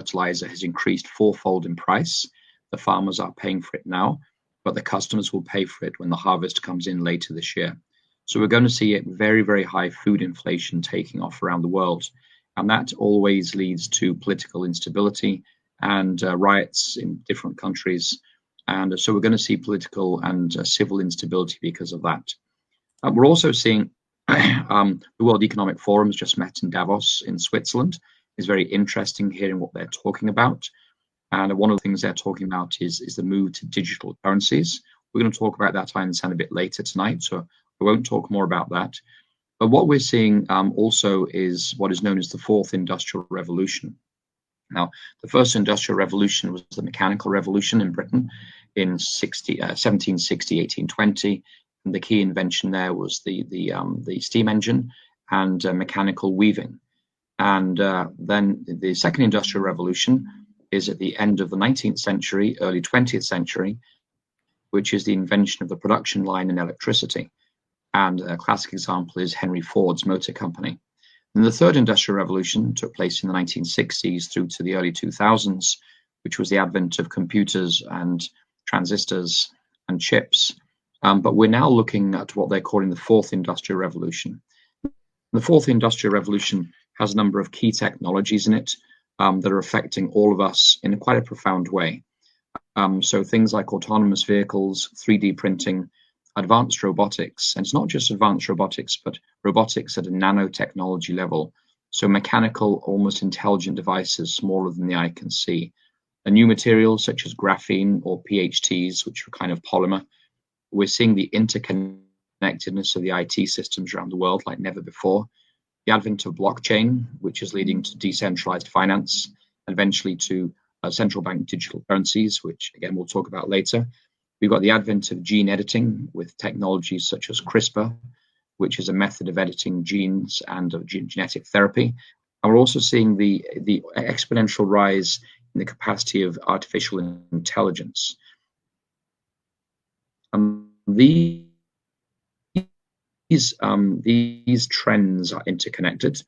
fertilizer has increased fourfold in price. The farmers are paying for it now, but the customers will pay for it when the harvest comes in later this year. So we're going to see a very, very high food inflation taking off around the world. And that always leads to political instability and riots in different countries. And so we're going to see political and civil instability because of that. We're also seeing the World Economic Forum has just met in Davos in Switzerland. It's very interesting hearing what they're talking about. And one of the things they're talking about is the move to digital currencies. We're going to talk about that, I understand, a bit later tonight, so I won't talk more about that. But what we're seeing also is what is known as the fourth industrial revolution. Now, the first industrial revolution was the mechanical revolution in Britain in 1760, 1820. And the key invention there was the steam engine and mechanical weaving. And then the second industrial revolution is at the end of the 19th century, early 20th century, which is the invention of the production line in electricity. And a classic example is Henry Ford's Motor Company. And the third industrial revolution took place in the 1960s through to the early 2000s, which was the advent of computers and transistors and chips. But we're now looking at what they're calling the fourth industrial revolution. The fourth industrial revolution has a number of key technologies in it that are affecting all of us in quite a profound way. So things like autonomous vehicles, 3D printing, advanced robotics, and it's not just advanced robotics, but robotics at a nanotechnology level. So mechanical, almost intelligent devices smaller than the eye can see. And new materials such as graphene or PHTs, which are kind of polymer. We're seeing the interconnectedness of the IT systems around the world like never before. The advent of blockchain, which is leading to decentralized finance, and eventually to central bank digital currencies, which again we'll talk about later. We've got the advent of gene editing with technologies such as CRISPR, which is a method of editing genes and of genetic therapy. And we're also seeing the exponential rise in the capacity of artificial intelligence. These trends are interconnected,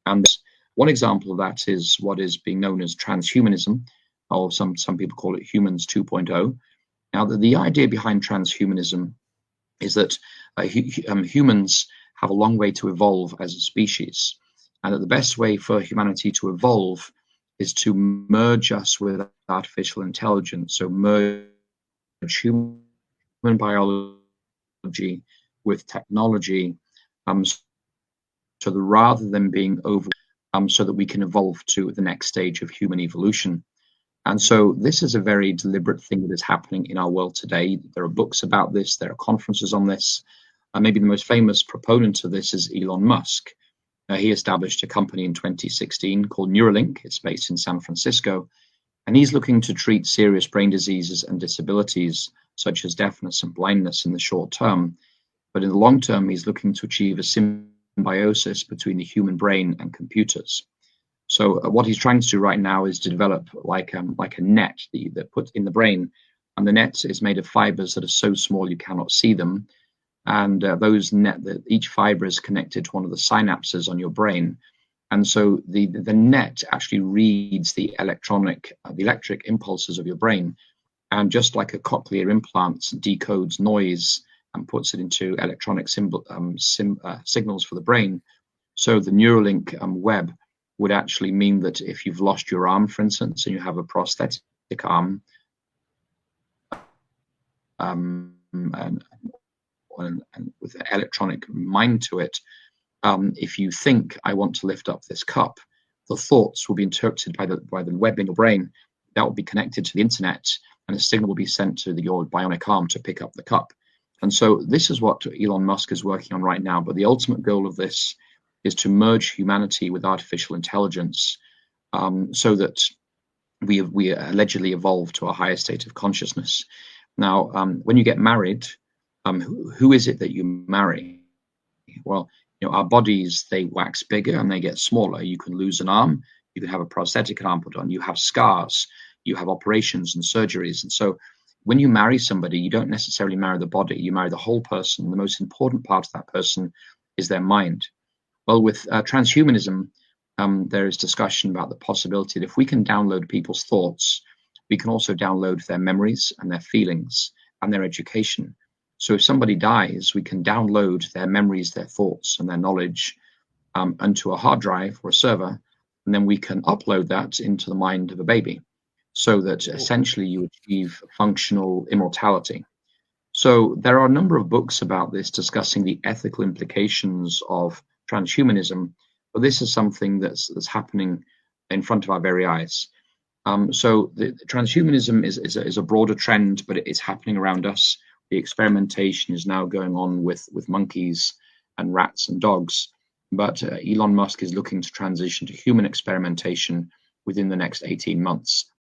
and one example of that is what is being known as transhumanism, or some people call it humans 2.0. Now, the idea behind transhumanism is that humans have a long way to evolve as a species, and that the best way for humanity to evolve is to merge us with artificial intelligence, so merge human biology with technology, so that rather than being over, so that we can evolve to the next stage of human evolution. And so this is a very deliberate thing that is happening in our world today. There are books about this, there are conferences on this. Maybe the most famous proponent of this is Elon Musk. He established a company in 2016 called Neuralink. It's based in San Francisco, and he's looking to treat serious brain diseases and disabilities such as deafness and blindness in the short term. But in the long term, he's looking to achieve a symbiosis between the human brain and computers. So what he's trying to do right now is to develop like a net that put in the brain, and the net is made of fibers that are so small you cannot see them. And each fiber is connected to one of the synapses on your brain, and so the net actually reads the electric impulses of your brain, and just like a cochlear implant decodes noise and puts it into electronic signals for the brain. So the Neuralink web would actually mean that if you've lost your arm, for instance, and you have a prosthetic arm, and with an electronic mind to it, if you think, I want to lift up this cup, the thoughts will be interpreted by the web in your brain. That will be connected to the internet, and a signal will be sent to your bionic arm to pick up the cup. And so this is what Elon Musk is working on right now. But the ultimate goal of this is to merge humanity with artificial intelligence, so that we allegedly evolve to a higher state of consciousness. Now, when you get married, who is it that you marry? Well, our bodies, they wax bigger and they get smaller. You can lose an arm, you can have a prosthetic arm put on, you have scars, you have operations and surgeries. And so when you marry somebody, you don't necessarily marry the body, you marry the whole person. The most important part of that person is their mind. Well, with transhumanism, there is discussion about the possibility that if we can download people's thoughts, we can also download their memories and their feelings and their education. So if somebody dies, we can download their memories, their thoughts, and their knowledge onto a hard drive or a server, and then we can upload that into the mind of a baby, so that essentially you achieve functional immortality. So there are a number of books about this discussing the ethical implications of transhumanism, but this is something that's happening in front of our very eyes. So the transhumanism is a broader trend, but it is happening around us. The experimentation is now going on with monkeys and rats and dogs, but Elon Musk is looking to transition to human experimentation within the next 18 months.